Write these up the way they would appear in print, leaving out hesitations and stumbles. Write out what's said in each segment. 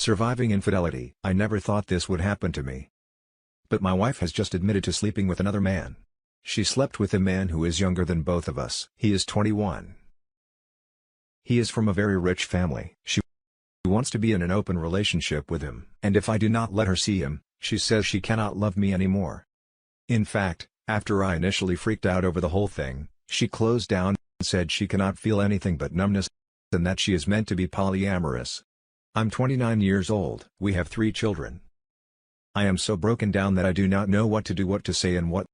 Surviving infidelity. I never thought this would happen to me. But my wife has just admitted to sleeping with another man. She slept with a man who is younger than both of us. He is 21. He is from a very rich family. She wants to be in an open relationship with him. And if I do not let her see him, she says she cannot love me anymore. In fact, after I initially freaked out over the whole thing, she closed down and said she cannot feel anything but numbness, and that she is meant to be polyamorous. I'm 29 years old. We have 3 children. I am so broken down that I do not know what to do, what to say, and what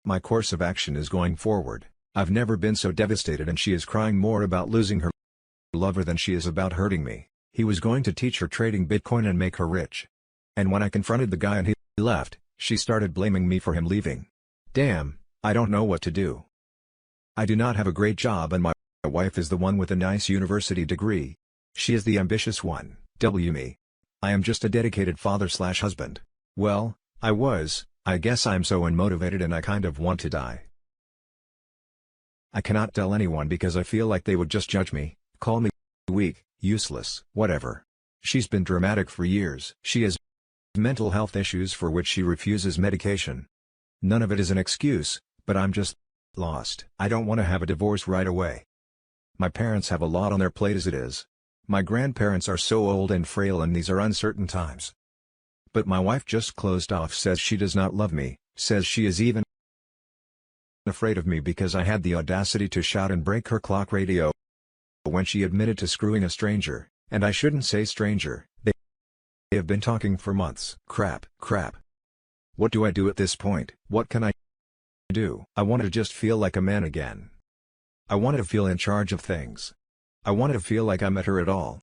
my course of action is going forward. I've never been so devastated, and she is crying more about losing her lover than she is about hurting me. He was going to teach her trading Bitcoin and make her rich. And when I confronted the guy and he left, she started blaming me for him leaving. Damn, I don't know what to do. I do not have a great job, and my wife is the one with a nice university degree. She is the ambitious one. Me. I am just a dedicated father/husband. Well, I guess I'm so unmotivated and I kind of want to die. I cannot tell anyone because I feel like they would just judge me, call me weak, useless, whatever. She's been dramatic for years. She has mental health issues for which she refuses medication. None of it is an excuse, but I'm just lost. I don't want to have a divorce right away. My parents have a lot on their plate as it is. My grandparents are so old and frail, and these are uncertain times. But my wife just closed off, says she does not love me, says she is even afraid of me because I had the audacity to shout and break her clock radio when she admitted to screwing a stranger, and I shouldn't say stranger, they have been talking for months. Crap. What do I do at this point? What can I do? I wanted to just feel like a man again. I wanted to feel in charge of things. I wanted to feel like I met her at all.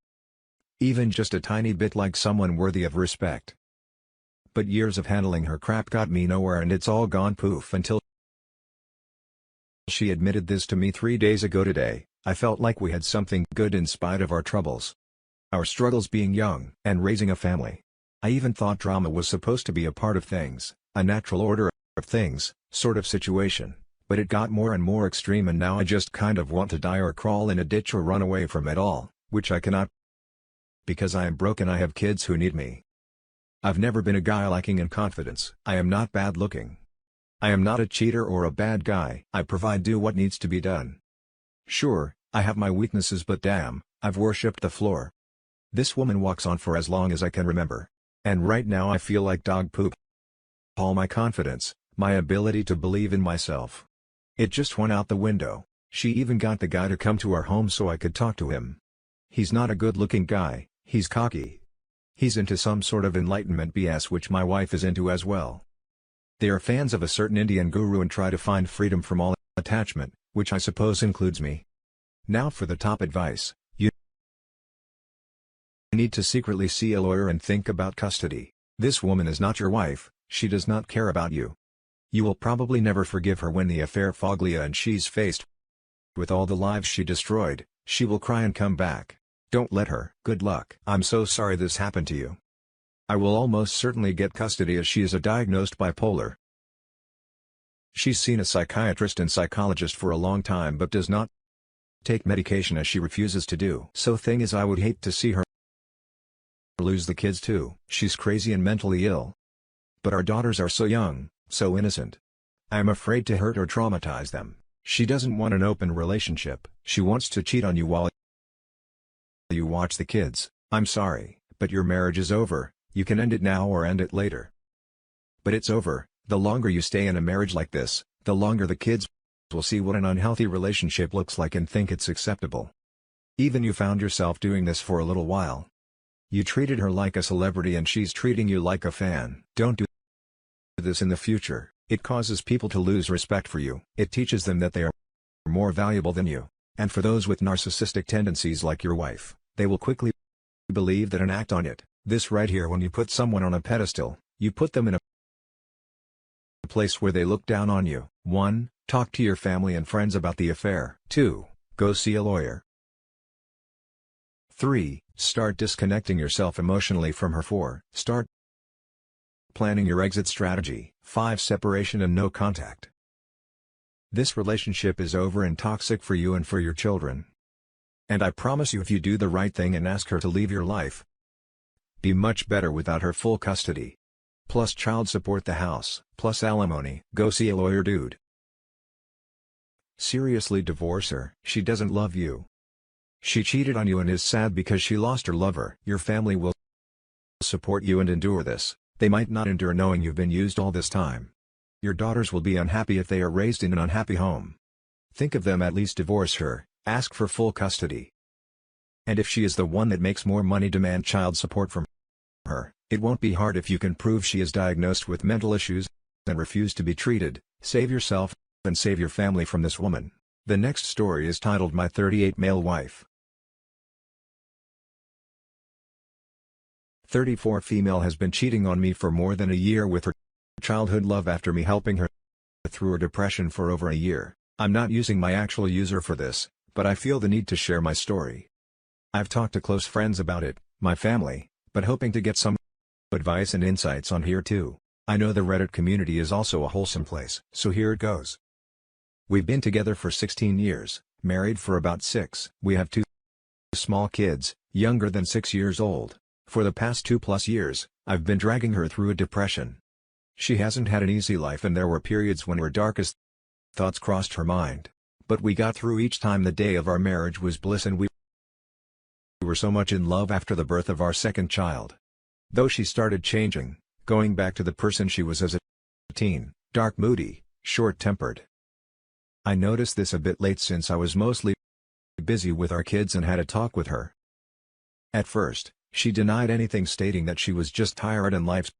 Even just a tiny bit like someone worthy of respect. But years of handling her crap got me nowhere, and it's all gone poof until she admitted this to me 3 days ago today. I felt like we had something good in spite of our troubles. Our struggles being young and raising a family. I even thought drama was supposed to be a part of things, a natural order of things, sort of situation. But it got more and more extreme, and now I just kind of want to die or crawl in a ditch or run away from it all, which I cannot. Because I am broken. I have kids who need me. I've never been a guy lacking in confidence. I am not bad looking. I am not a cheater or a bad guy. I do what needs to be done. Sure, I have my weaknesses, but damn, I've worshipped the floor. This woman walks on for as long as I can remember. And right now I feel like dog poop. All my confidence, my ability to believe in myself. It just went out the window. She even got the guy to come to our home so I could talk to him. He's not a good-looking guy, he's cocky. He's into some sort of Enlightenment BS, which my wife is into as well. They are fans of a certain Indian guru and try to find freedom from all attachment, which I suppose includes me. Now for the top advice: you need to secretly see a lawyer and think about custody. This woman is not your wife, she does not care about you. You will probably never forgive her when the affair foglia and she's faced with all the lives she destroyed. She will cry and come back. Don't let her. Good luck. I'm so sorry this happened to you. I will almost certainly get custody as she is a diagnosed bipolar. She's seen a psychiatrist and psychologist for a long time but does not take medication, as she refuses to do. So thing is, I would hate to see her lose the kids too. She's crazy and mentally ill. But our daughters are so young, so innocent. I am afraid to hurt or traumatize them. She doesn't want an open relationship. She wants to cheat on you while you watch the kids. I'm sorry, but your marriage is over. You can end it now or end it later. But it's over. The longer you stay in a marriage like this, the longer the kids will see what an unhealthy relationship looks like and think it's acceptable. Even you found yourself doing this for a little while. You treated her like a celebrity and she's treating you like a fan. Don't do this in the future. It causes people to lose respect for you. It teaches them that they are more valuable than you. And for those with narcissistic tendencies like your wife, they will quickly believe that and act on it. This right here: when you put someone on a pedestal, you put them in a place where they look down on you. 1. Talk to your family and friends about the affair. 2. Go see a lawyer. 3. Start disconnecting yourself emotionally from her. 4. Start planning your exit strategy. 5. Separation and no contact. This relationship is over and toxic for you and for your children. And I promise you, if you do the right thing and ask her to leave your life, be much better without her full custody. Plus child support the house, plus alimony. Go see a lawyer, dude. Seriously, divorce her. She doesn't love you. She cheated on you and is sad because she lost her lover. Your family will support you and endure this. They might not endure knowing you've been used all this time. Your daughters will be unhappy if they are raised in an unhappy home. Think of them. At least divorce her, ask for full custody. And if she is the one that makes more money, demand child support from her. It won't be hard if you can prove she is diagnosed with mental issues and refuse to be treated. Save yourself and save your family from this woman. The next story is titled My 38 Male Wife. 34 female has been cheating on me for more than a year with her childhood love after me helping her through her depression for over a year. I'm not using my actual user for this, but I feel the need to share my story. I've talked to close friends about it, my family, but hoping to get some advice and insights on here too. I know the Reddit community is also a wholesome place, so here it goes. We've been together for 16 years, married for about 6. We have 2 small kids, younger than 6 years old. For the past 2+ years, I've been dragging her through a depression. She hasn't had an easy life and there were periods when her darkest thoughts crossed her mind. But we got through each time. The day of our marriage was bliss and we were so much in love after the birth of our second child. Though she started changing, going back to the person she was as a teen, dark, moody, short-tempered. I noticed this a bit late since I was mostly busy with our kids and had a talk with her. At first, she denied anything, stating that she was just tired and life's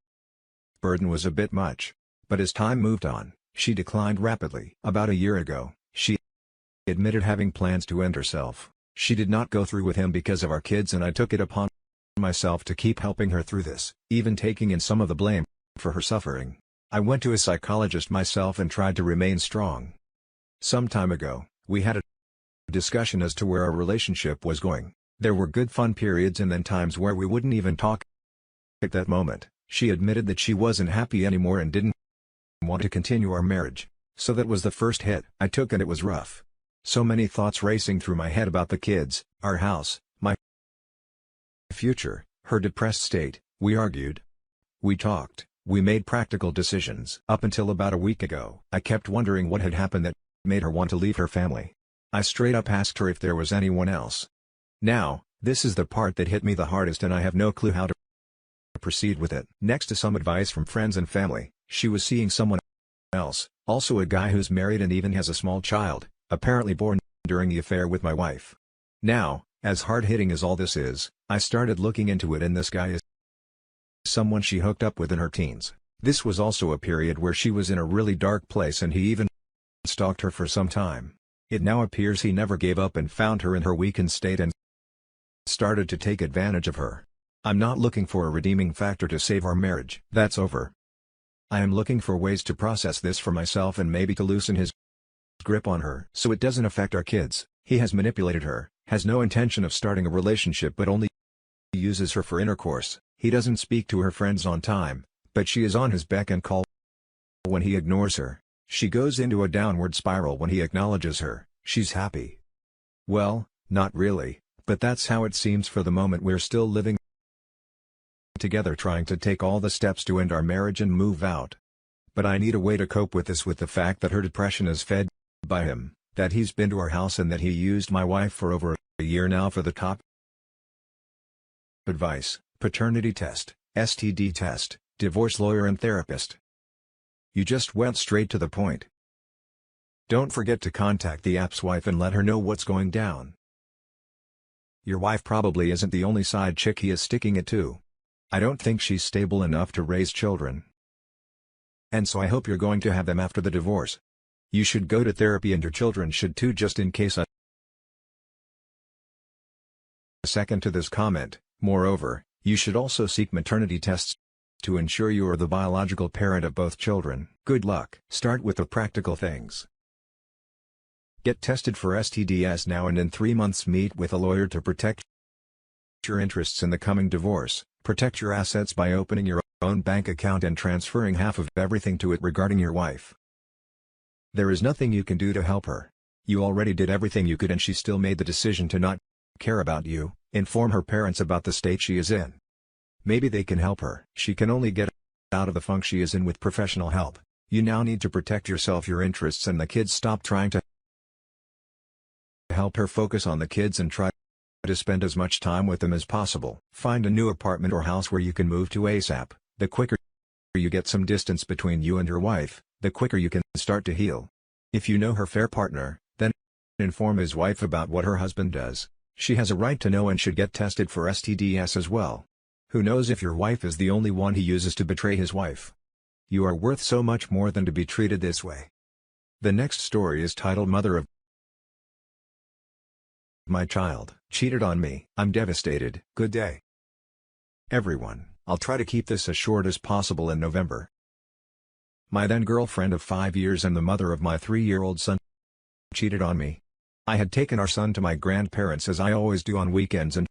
burden was a bit much. But as time moved on, she declined rapidly. About a year ago, she admitted having plans to end herself. She did not go through with him because of our kids, and I took it upon myself to keep helping her through this, even taking in some of the blame for her suffering. I went to a psychologist myself and tried to remain strong. Some time ago, we had a discussion as to where our relationship was going. There were good fun periods and then times where we wouldn't even talk. At that moment, she admitted that she wasn't happy anymore and didn't want to continue our marriage. So that was the first hit I took, and it was rough. So many thoughts racing through my head about the kids, our house, my future, her depressed state. We argued. We talked. We made practical decisions. Up until about a week ago, I kept wondering what had happened that made her want to leave her family. I straight up asked her if there was anyone else. Now, this is the part that hit me the hardest, and I have no clue how to proceed with it. Next to some advice from friends and family, she was seeing someone else, also a guy who's married and even has a small child, apparently born during the affair with my wife. Now, as hard-hitting as all this is, I started looking into it, and this guy is someone she hooked up with in her teens. This was also a period where she was in a really dark place, and he even stalked her for some time. It now appears he never gave up and found her in her weakened state and started to take advantage of her. I'm not looking for a redeeming factor to save our marriage. That's over. I am looking for ways to process this for myself and maybe to loosen his grip on her so it doesn't affect our kids. He has manipulated her, has no intention of starting a relationship but only uses her for intercourse. He doesn't speak to her friends on time, but she is on his beck and call when he ignores her. She goes into a downward spiral when he acknowledges her. She's happy. Well, not really, but that's how it seems for the moment. We're still living together, trying to take all the steps to end our marriage and move out. But I need a way to cope with this, with the fact that her depression is fed by him, that he's been to our house, and that he used my wife for over a year now for the top advice: paternity test, STD test, divorce lawyer and therapist. You just went straight to the point. Don't forget to contact the app's wife and let her know what's going down. Your wife probably isn't the only side chick he is sticking it to. I don't think she's stable enough to raise children. And so I hope you're going to have them after the divorce. You should go to therapy, and your children should too, just in case. A second to this comment. Moreover, you should also seek maternity tests to ensure you are the biological parent of both children. Good luck. Start with the practical things. Get tested for STDs now, and in 3 months meet with a lawyer to protect your interests in the coming divorce. Protect your assets by opening your own bank account and transferring half of everything to it regarding your wife. There is nothing you can do to help her. You already did everything you could, and she still made the decision to not care about you. Inform her parents about the state she is in. Maybe they can help her. She can only get out of the funk she is in with professional help. You now need to protect yourself, your interests and the kids. Stop trying to help her, focus on the kids and try to spend as much time with them as possible. Find a new apartment or house where you can move to ASAP. The quicker you get some distance between you and your wife, the quicker you can start to heal. If you know her fair partner, then inform his wife about what her husband does. She has a right to know and should get tested for STDs as well. Who knows if your wife is the only one he uses to betray his wife? You are worth so much more than to be treated this way. The next story is titled Mother of My Child Cheated on Me. I'm devastated. Good day, everyone. I'll try to keep this as short as possible. In November, my then girlfriend of 5 years and the mother of my 3-year-old son cheated on me. I had taken our son to my grandparents as I always do on weekends, and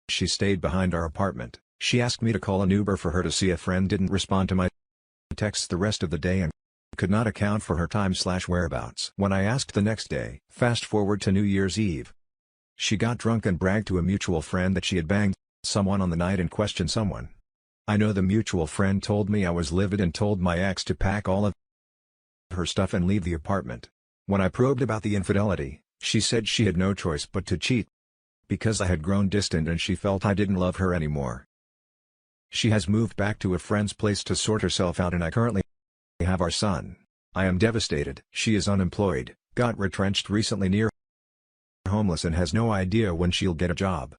she stayed behind our apartment. She asked me to call an Uber for her to see a friend, didn't respond to my texts the rest of the day, and could not account for her time/whereabouts. When I asked the next day, fast forward to New Year's Eve, she got drunk and bragged to a mutual friend that she had banged someone on the night in question. Someone I know. The mutual friend told me. I was livid and told my ex to pack all of her stuff and leave the apartment. When I probed about the infidelity, she said she had no choice but to cheat, because I had grown distant and she felt I didn't love her anymore. She has moved back to a friend's place to sort herself out, and I currently have our son. I am devastated. She is unemployed, got retrenched recently, near homeless, and has no idea when she'll get a job.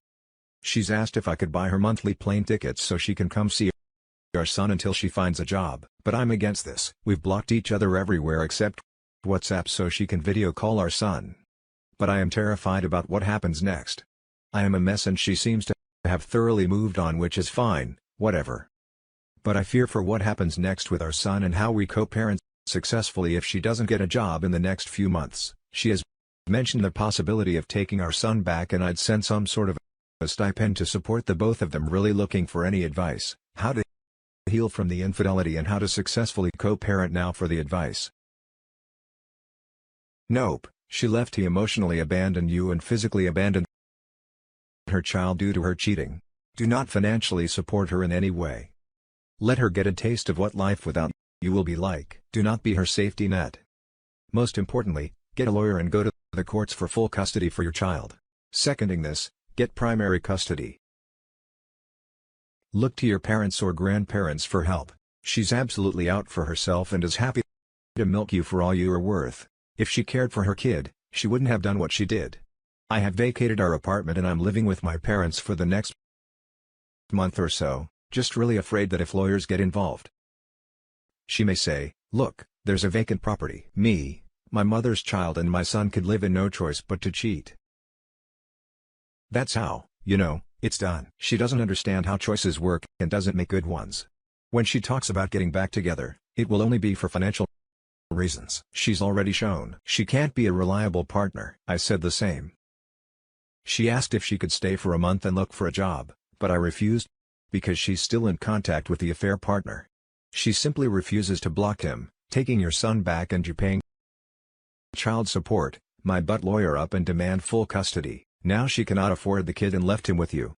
She's asked if I could buy her monthly plane tickets so she can come see our son until she finds a job, but I'm against this. We've blocked each other everywhere except WhatsApp so she can video call our son. But I am terrified about what happens next. I am a mess and she seems to have thoroughly moved on, which is fine, whatever. But I fear for what happens next with our son and how we co-parent successfully if she doesn't get a job in the next few months. She has mentioned the possibility of taking our son back, and I'd send some sort of a stipend to support the both of them. Really looking for any advice, how to heal from the infidelity and how to successfully co-parent now. For the advice: nope, she left. He emotionally abandoned you and physically abandoned her child due to her cheating. Do not financially support her in any way. Let her get a taste of what life without you will be like. Do not be her safety net. Most importantly, get a lawyer and go to the courts for full custody for your child. Seconding this, get primary custody. Look to your parents or grandparents for help. She's absolutely out for herself and is happy to milk you for all you are worth. If she cared for her kid, she wouldn't have done what she did. I have vacated our apartment and I'm living with my parents for the next month or so, just really afraid that if lawyers get involved, she may say, look, there's a vacant property. Me, my mother's child and my son could live in, no choice but to cheat. That's how, it's done. She doesn't understand how choices work and doesn't make good ones. When she talks about getting back together, it will only be for financial reasons. She's already shown she can't be a reliable partner. I said the same. She asked if she could stay for a month and look for a job, but I refused, because she's still in contact with the affair partner. She simply refuses to block him, taking your son back and you paying child support, my butt lawyer up and demand full custody. Now she cannot afford the kid and left him with you.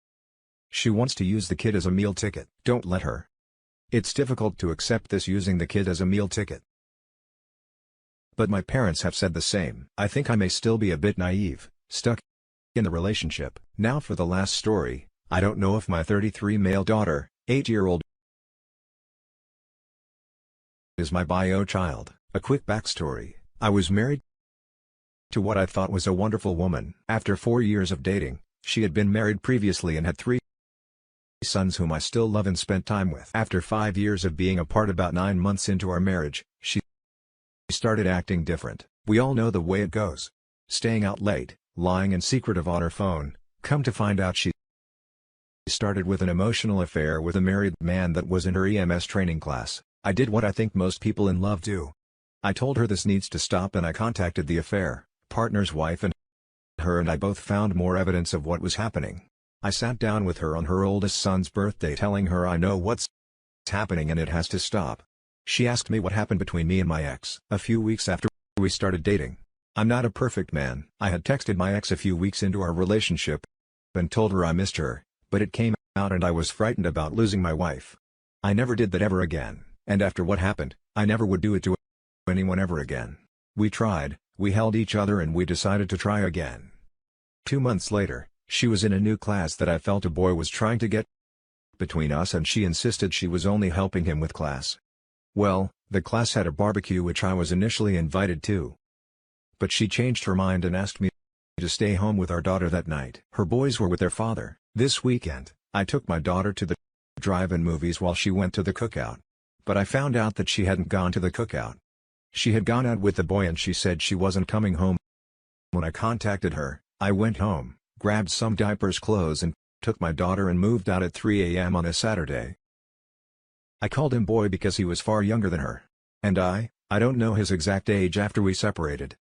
She wants to use the kid as a meal ticket. Don't let her. It's difficult to accept this, using the kid as a meal ticket. But my parents have said the same. I think I may still be a bit naive, stuck in the relationship. Now for the last story. I don't know if my 33 male daughter, 8-year-old, is my bio child. A quick backstory. I was married to what I thought was a wonderful woman. After 4 years of dating, she had been married previously and had 3 sons whom I still love and spent time with. After 5 years of being apart, about 9 months into our marriage, she started acting different. We all know the way it goes. Staying out late, lying and secretive on her phone. Come to find out, she started with an emotional affair with a married man that was in her EMS training class. I did what I think most people in love do. I told her this needs to stop, and I contacted the affair partner's wife, and her and I both found more evidence of what was happening. I sat down with her on her oldest son's birthday, telling her I know what's happening and it has to stop. She asked me what happened between me and my ex. A few weeks after we started dating. I'm not a perfect man. I had texted my ex a few weeks into our relationship and told her I missed her, but it came out and I was frightened about losing my wife. I never did that ever again, and after what happened, I never would do it to anyone ever again. We tried, we held each other and we decided to try again. 2 months later, she was in a new class that I felt a boy was trying to get between us and she insisted she was only helping him with class. Well, the class had a barbecue which I was initially invited to. But she changed her mind and asked me to stay home with our daughter that night. Her boys were with their father. This weekend, I took my daughter to the drive-in movies while she went to the cookout. But I found out that she hadn't gone to the cookout. She had gone out with the boy and she said she wasn't coming home. When I contacted her, I went home, grabbed some diapers, clothes and took my daughter and moved out at 3 a.m. on a Saturday. I called him boy because he was far younger than her. And I don't know his exact age after we separated.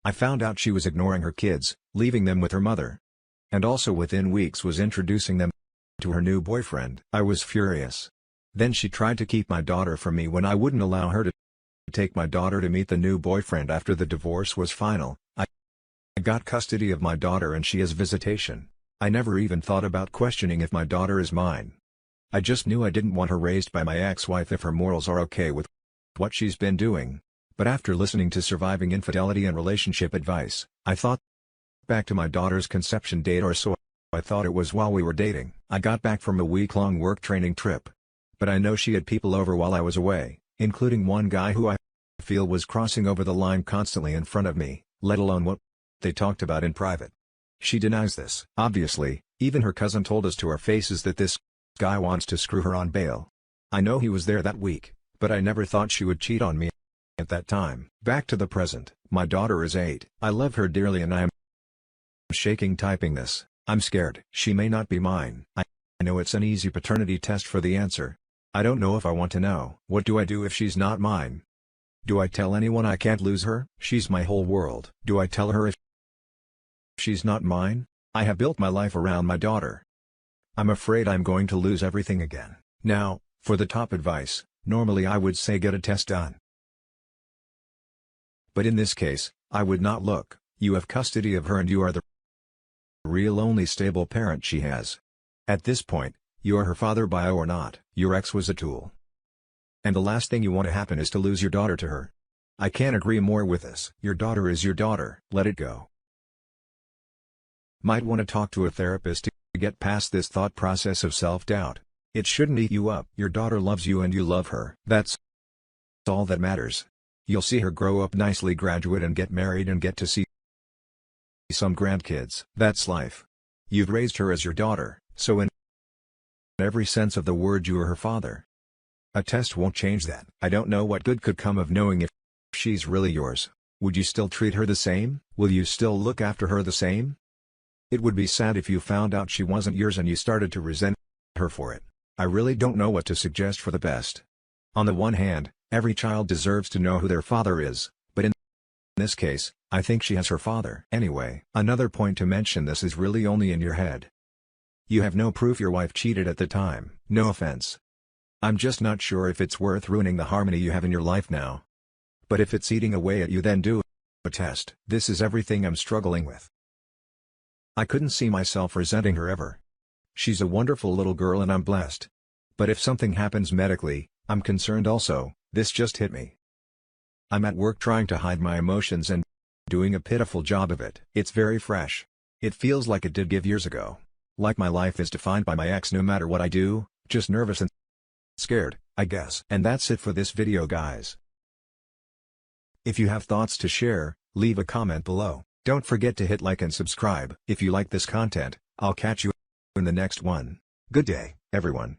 I found out she was ignoring her kids, leaving them with her mother. And also within weeks was introducing them to her new boyfriend. I was furious. Then she tried to keep my daughter from me when I wouldn't allow her to take my daughter to meet the new boyfriend after the divorce was final. I got custody of my daughter and she has visitation. I never even thought about questioning if my daughter is mine. I just knew I didn't want her raised by my ex-wife if her morals are okay with what she's been doing. But after listening to surviving infidelity and relationship advice, I thought back to my daughter's conception date or so. I thought it was while we were dating. I got back from a week-long work training trip. But I know she had people over while I was away, including one guy who I feel was crossing over the line constantly in front of me, let alone what they talked about in private. She denies this. Obviously, even her cousin told us to our faces that this guy wants to screw her on bail. I know he was there that week, but I never thought she would cheat on me at that time. Back to the present. My daughter is 8. I love her dearly and I am shaking typing this. I'm scared. She may not be mine. I know it's an easy paternity test for the answer. I don't know if I want to know. What do I do if she's not mine? Do I tell anyone I can't lose her? She's my whole world. Do I tell her if she's not mine? I have built my life around my daughter. I'm afraid I'm going to lose everything again. Now, for the top advice, normally I would say get a test done. But in this case, I would not. Look, you have custody of her and you are the real only stable parent she has. At this point, you're her father bio or not. Your ex was a tool. And the last thing you want to happen is to lose your daughter to her. I can't agree more with this. Your daughter is your daughter. Let it go. Might want to talk to a therapist to get past this thought process of self-doubt. It shouldn't eat you up. Your daughter loves you and you love her. That's all that matters. You'll see her grow up nicely, graduate and get married and get to see some grandkids. That's life. You've raised her as your daughter, so in every sense of the word you are her father. A test won't change that. I don't know what good could come of knowing if she's really yours. Would you still treat her the same? Will you still look after her the same? It would be sad if you found out she wasn't yours and you started to resent her for it. I really don't know what to suggest for the best. On the one hand, every child deserves to know who their father is, but in this case, I think she has her father. Anyway, another point to mention, this is really only in your head. You have no proof your wife cheated at the time. No offense. I'm just not sure if it's worth ruining the harmony you have in your life now. But if it's eating away at you, then do a test. This is everything I'm struggling with. I couldn't see myself resenting her ever. She's a wonderful little girl and I'm blessed. But if something happens medically, I'm concerned also. This just hit me. I'm at work trying to hide my emotions and doing a pitiful job of it. It's very fresh. It feels like it did give years ago. Like my life is defined by my ex no matter what I do, just nervous and scared, I guess. And that's it for this video, guys. If you have thoughts to share, leave a comment below. Don't forget to hit like and subscribe. If you like this content, I'll catch you in the next one. Good day, everyone.